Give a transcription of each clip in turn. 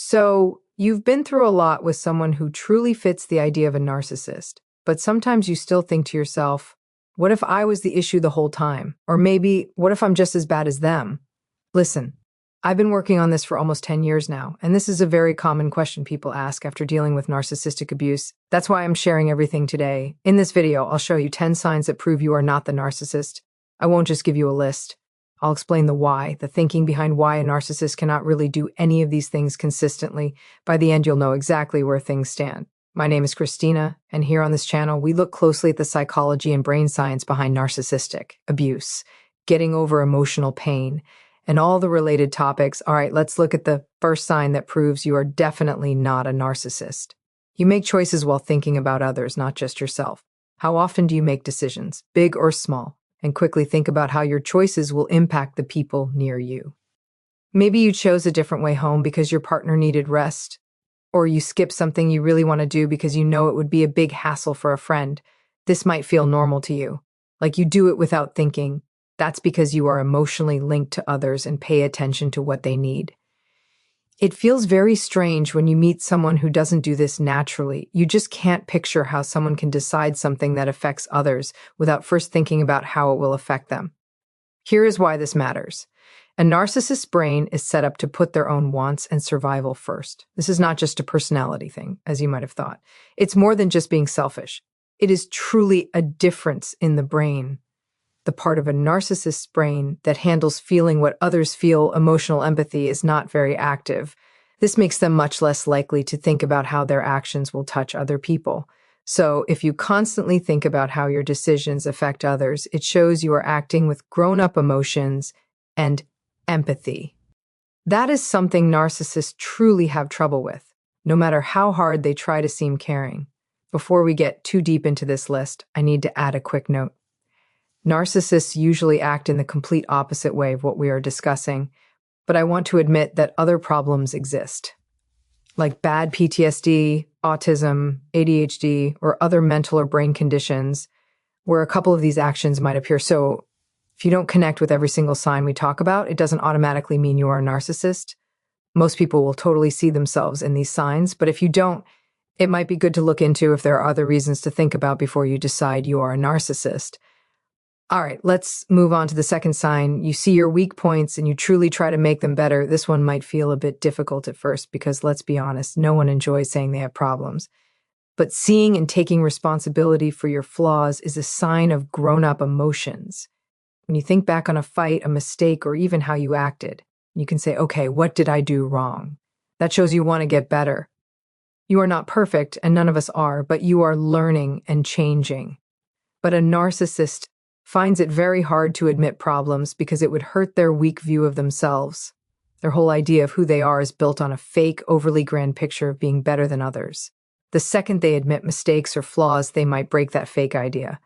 So, you've been through a lot with someone who truly fits the idea of a narcissist, but sometimes you still think to yourself, what if I was the issue the whole time? Or maybe, what if I'm just as bad as them? Listen, I've been working on this for almost 10 years now, and this is a very common question people ask after dealing with narcissistic abuse. That's why I'm sharing everything today. In this video, I'll show you 10 signs that prove you are not the narcissist. I won't just give you a list. I'll explain the why, the thinking behind why a narcissist cannot really do any of these things consistently. By the end, you'll know exactly where things stand. My name is Christina, and here on this channel, we look closely at the psychology and brain science behind narcissistic abuse, getting over emotional pain, and all the related topics. All right, let's look at the first sign that proves you are definitely not a narcissist. You make choices while thinking about others, not just yourself. How often do you make decisions, big or small? And quickly think about how your choices will impact the people near you. Maybe you chose a different way home because your partner needed rest, or you skipped something you really want to do because you know it would be a big hassle for a friend. This might feel normal to you, like you do it without thinking. That's because you are emotionally linked to others and pay attention to what they need. It feels very strange when you meet someone who doesn't do this naturally. You just can't picture how someone can decide something that affects others without first thinking about how it will affect them. Here is why this matters. A narcissist's brain is set up to put their own wants and survival first. This is not just a personality thing, as you might have thought. It's more than just being selfish. It is truly a difference in the brain. The part of a narcissist's brain that handles feeling what others feel, emotional empathy, is not very active. This makes them much less likely to think about how their actions will touch other people. So, if you constantly think about how your decisions affect others, it shows you are acting with grown-up emotions and empathy. That is something narcissists truly have trouble with, no matter how hard they try to seem caring. Before we get too deep into this list, I need to add a quick note. Narcissists usually act in the complete opposite way of what we are discussing, but I want to admit that other problems exist, like bad PTSD, autism, ADHD, or other mental or brain conditions, where a couple of these actions might appear. So, if you don't connect with every single sign we talk about, it doesn't automatically mean you are a narcissist. Most people will totally see themselves in these signs, but if you don't, it might be good to look into if there are other reasons to think about before you decide you are a narcissist. All right, let's move on to the second sign. You see your weak points and you truly try to make them better. This one might feel a bit difficult at first because, let's be honest, no one enjoys saying they have problems. But seeing and taking responsibility for your flaws is a sign of grown-up emotions. When you think back on a fight, a mistake, or even how you acted, you can say, okay, what did I do wrong? That shows you want to get better. You are not perfect, and none of us are, but you are learning and changing. But a narcissist finds it very hard to admit problems because it would hurt their weak view of themselves. Their whole idea of who they are is built on a fake, overly grand picture of being better than others. The second they admit mistakes or flaws, they might break that fake idea.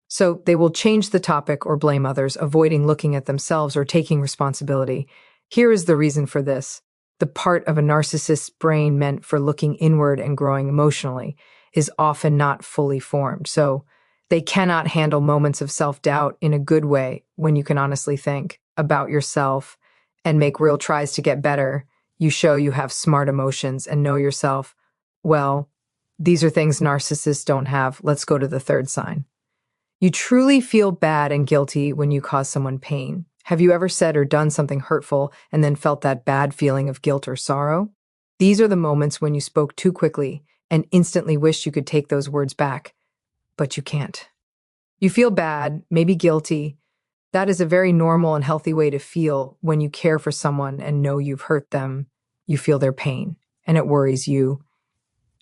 So they will change the topic or blame others, avoiding looking at themselves or taking responsibility. Here is the reason for this. The part of a narcissist's brain meant for looking inward and growing emotionally is often not fully formed. So they cannot handle moments of self-doubt in a good way when you can honestly think about yourself and make real tries to get better. You show you have smart emotions and know yourself. Well, these are things narcissists don't have. Let's go to the third sign. You truly feel bad and guilty when you cause someone pain. Have you ever said or done something hurtful and then felt that bad feeling of guilt or sorrow? These are the moments when you spoke too quickly and instantly wished you could take those words back. But you can't. You feel bad, maybe guilty. That is a very normal and healthy way to feel when you care for someone and know you've hurt them. You feel their pain, and it worries you.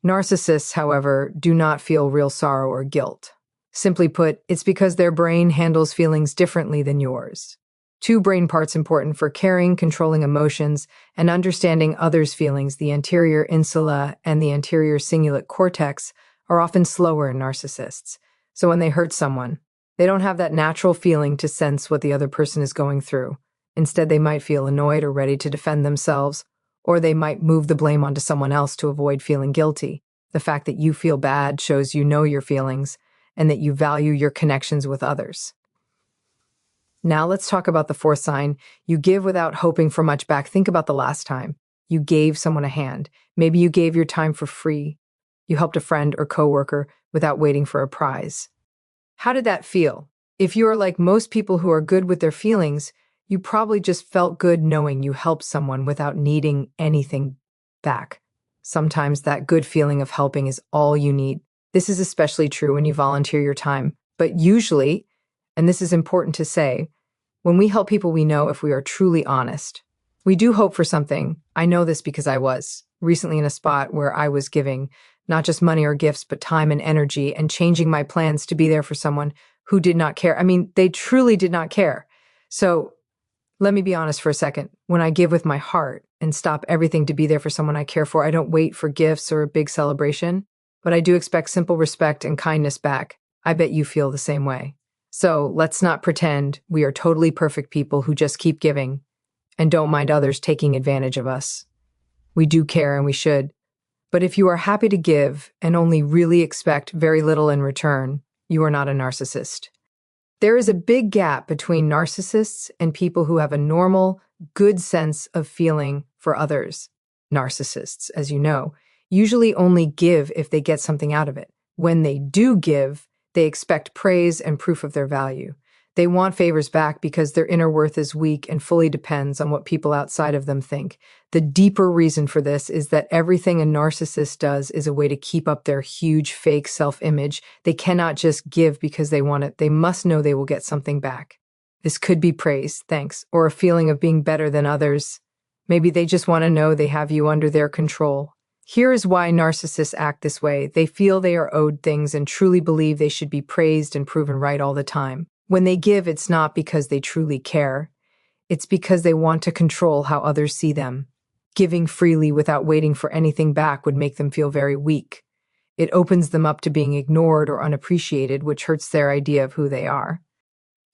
Narcissists, however, do not feel real sorrow or guilt. Simply put, it's because their brain handles feelings differently than yours. Two brain parts important for caring, controlling emotions, and understanding others' feelings, the anterior insula and the anterior cingulate cortex, are often slower in narcissists. So when they hurt someone, they don't have that natural feeling to sense what the other person is going through. Instead, they might feel annoyed or ready to defend themselves, or they might move the blame onto someone else to avoid feeling guilty. The fact that you feel bad shows you know your feelings and that you value your connections with others. Now let's talk about the fourth sign. You give without hoping for much back. Think about the last time. You gave someone a hand. Maybe you gave your time for free. You helped a friend or coworker without waiting for a prize. How did that feel? If you are like most people who are good with their feelings, you probably just felt good knowing you helped someone without needing anything back. Sometimes that good feeling of helping is all you need. This is especially true when you volunteer your time. But usually, and this is important to say, when we help people, we know if we are truly honest. We do hope for something. I know this because I was recently in a spot where I was giving not just money or gifts, but time and energy and changing my plans to be there for someone who did not care. I mean, they truly did not care. So let me be honest for a second. When I give with my heart and stop everything to be there for someone I care for, I don't wait for gifts or a big celebration, but I do expect simple respect and kindness back. I bet you feel the same way. So let's not pretend we are totally perfect people who just keep giving and don't mind others taking advantage of us. We do care and we should. But if you are happy to give and only really expect very little in return, you are not a narcissist. There is a big gap between narcissists and people who have a normal, good sense of feeling for others. Narcissists, as you know, usually only give if they get something out of it. When they do give, they expect praise and proof of their value. They want favors back because their inner worth is weak and fully depends on what people outside of them think. The deeper reason for this is that everything a narcissist does is a way to keep up their huge fake self-image. They cannot just give because they want it. They must know they will get something back. This could be praise, thanks, or a feeling of being better than others. Maybe they just want to know they have you under their control. Here is why narcissists act this way. They feel they are owed things and truly believe they should be praised and proven right all the time. When they give, it's not because they truly care. It's because they want to control how others see them. Giving freely without waiting for anything back would make them feel very weak. It opens them up to being ignored or unappreciated, which hurts their idea of who they are.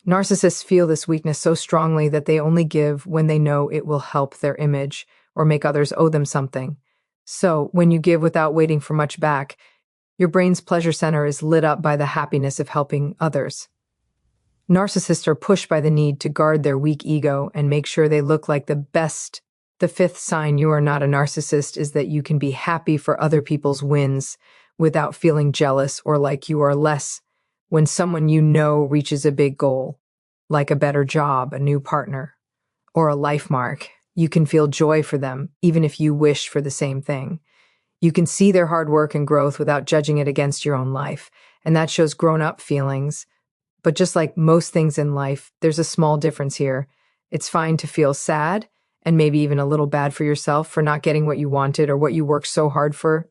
Narcissists feel this weakness so strongly that they only give when they know it will help their image or make others owe them something. So, when you give without waiting for much back, your brain's pleasure center is lit up by the happiness of helping others. Narcissists are pushed by the need to guard their weak ego and make sure they look like the best. The fifth sign you are not a narcissist is that you can be happy for other people's wins without feeling jealous or like you are less. When someone you know reaches a big goal, like a better job, a new partner, or a life mark, you can feel joy for them, even if you wish for the same thing. You can see their hard work and growth without judging it against your own life, and that shows grown-up feelings. But just like most things in life, there's a small difference here. It's fine to feel sad and maybe even a little bad for yourself for not getting what you wanted or what you worked so hard for.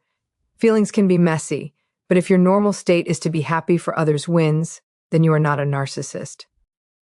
Feelings can be messy, but if your normal state is to be happy for others' wins, then you are not a narcissist.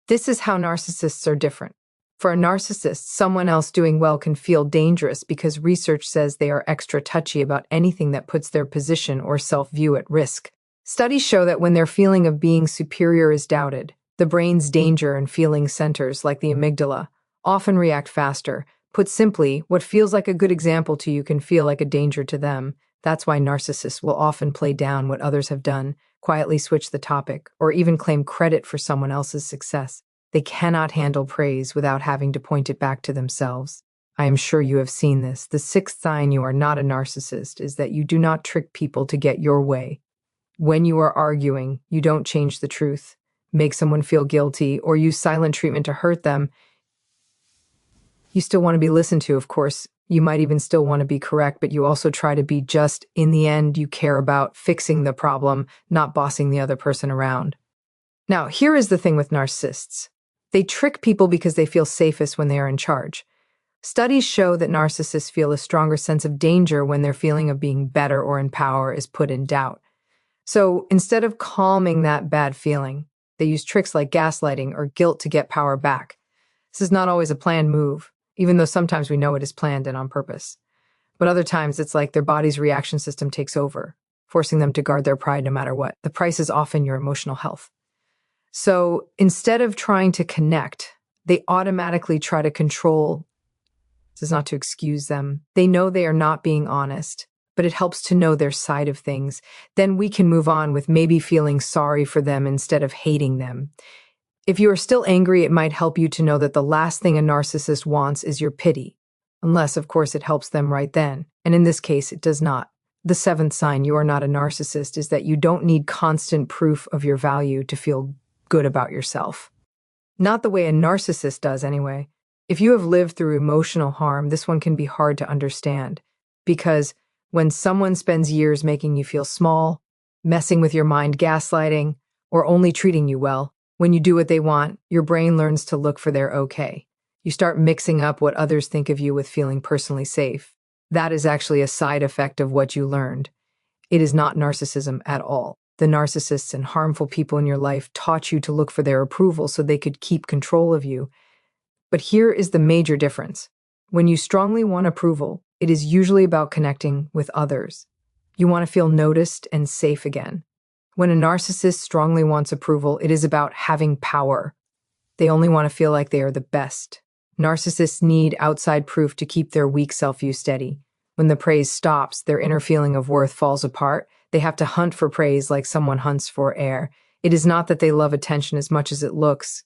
This is how narcissists are different. For a narcissist, someone else doing well can feel dangerous because research says they are extra touchy about anything that puts their position or self-view at risk. Studies show that when their feeling of being superior is doubted, the brain's danger and feeling centers, like the amygdala, often react faster. Put simply, what feels like a good example to you can feel like a danger to them. That's why narcissists will often play down what others have done, quietly switch the topic, or even claim credit for someone else's success. They cannot handle praise without having to point it back to themselves. I am sure you have seen this. The sixth sign you are not a narcissist is that you do not trick people to get your way. When you are arguing, you don't change the truth, make someone feel guilty, or use silent treatment to hurt them. You still want to be listened to, of course. You might even still want to be correct, but you also try to be just. In the end, you care about fixing the problem, not bossing the other person around. Now, here is the thing with narcissists. They trick people because they feel safest when they are in charge. Studies show that narcissists feel a stronger sense of danger when their feeling of being better or in power is put in doubt. So instead of calming that bad feeling, they use tricks like gaslighting or guilt to get power back. This is not always a planned move, even though sometimes we know it is planned and on purpose. But other times it's like their body's reaction system takes over, forcing them to guard their pride no matter what. The price is often your emotional health. So instead of trying to connect, they automatically try to control. This is not to excuse them. They know they are not being honest, but it helps to know their side of things. Then we can move on with maybe feeling sorry for them instead of hating them. If you are still angry, it might help you to know that the last thing a narcissist wants is your pity. unless, of course, it helps them right then. And in this case, it does not. The seventh sign you are not a narcissist is that you don't need constant proof of your value to feel good about yourself. Not the way a narcissist does, anyway. If you have lived through emotional harm, this one can be hard to understand. Because when someone spends years making you feel small, messing with your mind, gaslighting, or only treating you well, when you do what they want, your brain learns to look for their okay. You start mixing up what others think of you with feeling personally safe. That is actually a side effect of what you learned. It is not narcissism at all. The narcissists and harmful people in your life taught you to look for their approval so they could keep control of you. But here is the major difference. When you strongly want approval, it is usually about connecting with others. You want to feel noticed and safe again. When a narcissist strongly wants approval, it is about having power. They only want to feel like they are the best. Narcissists need outside proof to keep their weak self-view steady. When the praise stops, their inner feeling of worth falls apart. They have to hunt for praise like someone hunts for air. It is not that they love attention as much as it looks.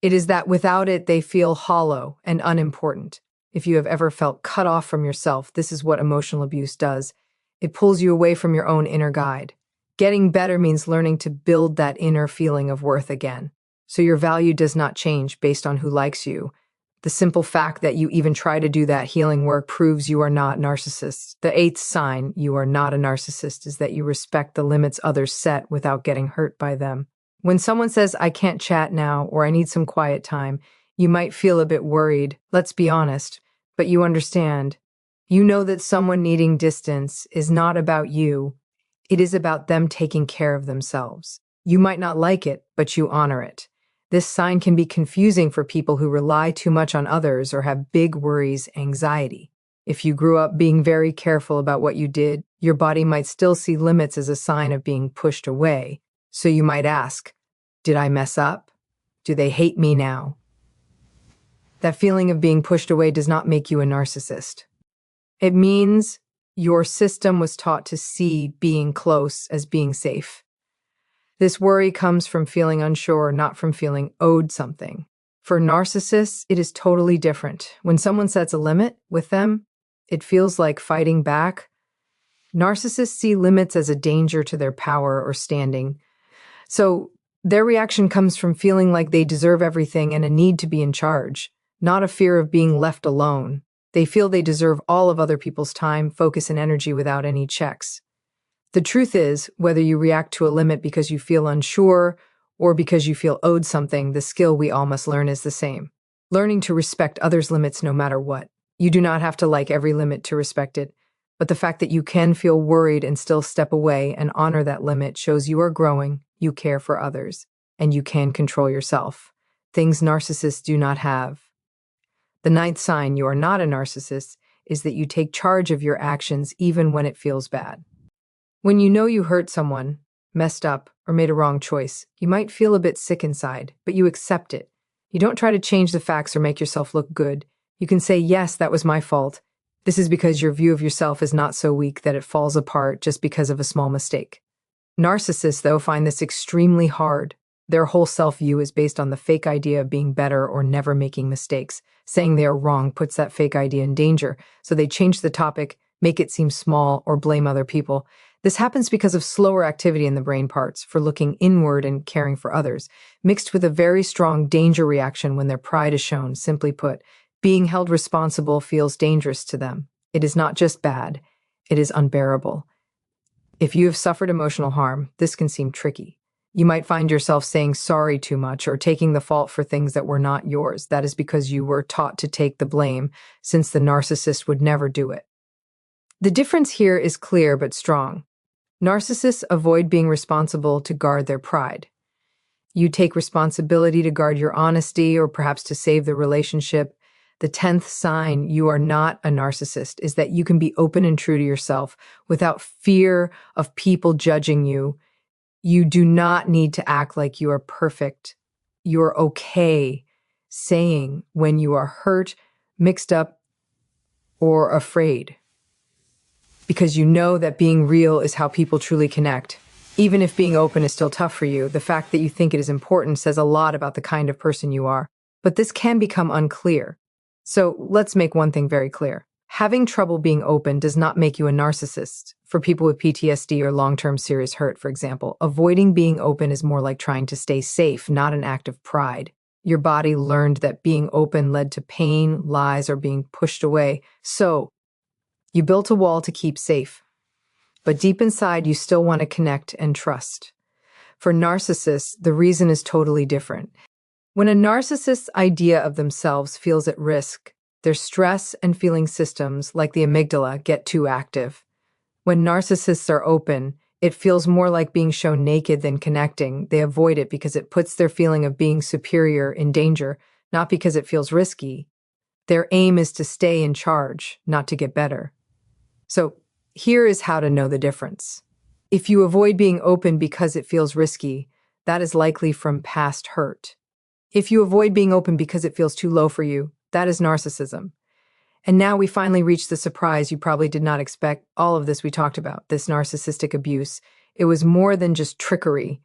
It is that without it, they feel hollow and unimportant. If you have ever felt cut off from yourself, this is what emotional abuse does. It pulls you away from your own inner guide. Getting better means learning to build that inner feeling of worth again. So your value does not change based on who likes you. The simple fact that you even try to do that healing work proves you are not narcissists. The eighth sign you are not a narcissist is that you respect the limits others set without getting hurt by them. When someone says, "I can't chat now," or "I need some quiet time," you might feel a bit worried, let's be honest, but you understand. You know that someone needing distance is not about you. It is about them taking care of themselves. You might not like it, but you honor it. This sign can be confusing for people who rely too much on others or have big worries, anxiety. If you grew up being very careful about what you did, your body might still see limits as a sign of being pushed away. So you might ask, did I mess up? Do they hate me now? That feeling of being pushed away does not make you a narcissist. It means your system was taught to see being close as being safe. This worry comes from feeling unsure, not from feeling owed something. For narcissists, it is totally different. When someone sets a limit with them, it feels like fighting back. Narcissists see limits as a danger to their power or standing. So their reaction comes from feeling like they deserve everything and a need to be in charge, not a fear of being left alone. They feel they deserve all of other people's time, focus, and energy without any checks. The truth is, whether you react to a limit because you feel unsure or because you feel owed something, the skill we all must learn is the same. Learning to respect others' limits no matter what. You do not have to like every limit to respect it, but the fact that you can feel worried and still step away and honor that limit shows you are growing, you care for others, and you can control yourself. Things narcissists do not have. The ninth sign you are not a narcissist is that you take charge of your actions even when it feels bad. When you know you hurt someone, messed up, or made a wrong choice, you might feel a bit sick inside, but you accept it. You don't try to change the facts or make yourself look good. You can say, yes, that was my fault. This is because your view of yourself is not so weak that it falls apart just because of a small mistake. Narcissists, though, find this extremely hard. Their whole self-view is based on the fake idea of being better or never making mistakes. Saying they are wrong puts that fake idea in danger, so they change the topic, make it seem small, or blame other people. This happens because of slower activity in the brain parts for looking inward and caring for others, mixed with a very strong danger reaction when their pride is shown. Simply put, being held responsible feels dangerous to them. It is not just bad, it is unbearable. If you have suffered emotional harm, this can seem tricky. You might find yourself saying sorry too much or taking the fault for things that were not yours. That is because you were taught to take the blame, since the narcissist would never do it. The difference here is clear but strong. Narcissists avoid being responsible to guard their pride. You take responsibility to guard your honesty or perhaps to save the relationship. The 10th sign you are not a narcissist is that you can be open and true to yourself without fear of people judging you. You do not need to act like you are perfect. You're okay saying when you are hurt, mixed up, or afraid. Because you know that being real is how people truly connect. Even if being open is still tough for you, the fact that you think it is important says a lot about the kind of person you are. But this can become unclear. So let's make one thing very clear. Having trouble being open does not make you a narcissist. For people with PTSD or long-term serious hurt, for example, avoiding being open is more like trying to stay safe, not an act of pride. Your body learned that being open led to pain, lies, or being pushed away. So you built a wall to keep safe. But deep inside, you still want to connect and trust. For narcissists, the reason is totally different. When a narcissist's idea of themselves feels at risk, their stress and feeling systems, like the amygdala, get too active. When narcissists are open, it feels more like being shown naked than connecting. They avoid it because it puts their feeling of being superior in danger, not because it feels risky. Their aim is to stay in charge, not to get better. So here is how to know the difference. If you avoid being open because it feels risky, that is likely from past hurt. If you avoid being open because it feels too low for you, that is narcissism. And now we finally reach the surprise you probably did not expect. All of this we talked about, this narcissistic abuse. It was more than just trickery.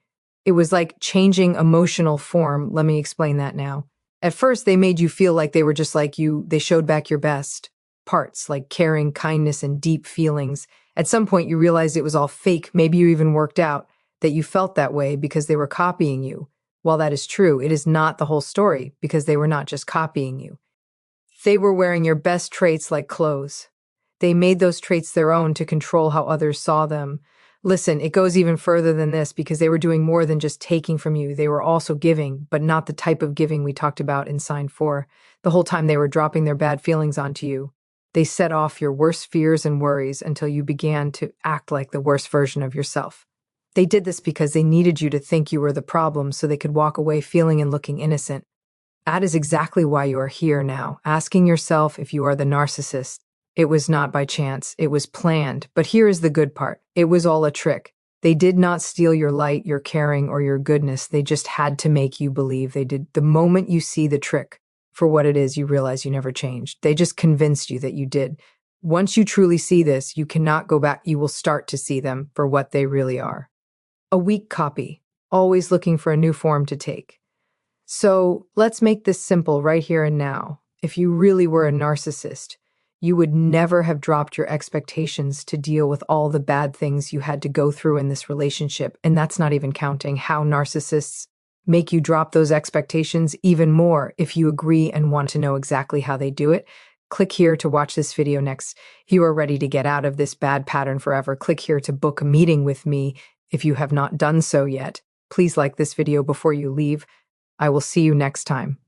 It was like changing emotional form. Let me explain that now. At first, they made you feel like they were just like you. They showed back your best parts, like caring, kindness, and deep feelings. At some point, you realized it was all fake. Maybe you even worked out that you felt that way because they were copying you. While that is true, it is not the whole story because they were not just copying you. They were wearing your best traits like clothes. They made those traits their own to control how others saw them. Listen, it goes even further than this because they were doing more than just taking from you. They were also giving, but not the type of giving we talked about in sign 4. The whole time they were dropping their bad feelings onto you. They set off your worst fears and worries until you began to act like the worst version of yourself. They did this because they needed you to think you were the problem so they could walk away feeling and looking innocent. That is exactly why you are here now, asking yourself if you are the narcissist. It was not by chance. It was planned. But here is the good part. It was all a trick. They did not steal your light, your caring, or your goodness. They just had to make you believe they did. The moment you see the trick for what it is, you realize you never changed. They just convinced you that you did. Once you truly see this, you cannot go back. You will start to see them for what they really are. A weak copy, always looking for a new form to take. So let's make this simple right here and now. If you really were a narcissist, you would never have dropped your expectations to deal with all the bad things you had to go through in this relationship. And that's not even counting how narcissists make you drop those expectations even more. If you agree and want to know exactly how they do it, click here to watch this video next. If you are ready to get out of this bad pattern forever, click here to book a meeting with me if you have not done so yet. Please like this video before you leave. I will see you next time.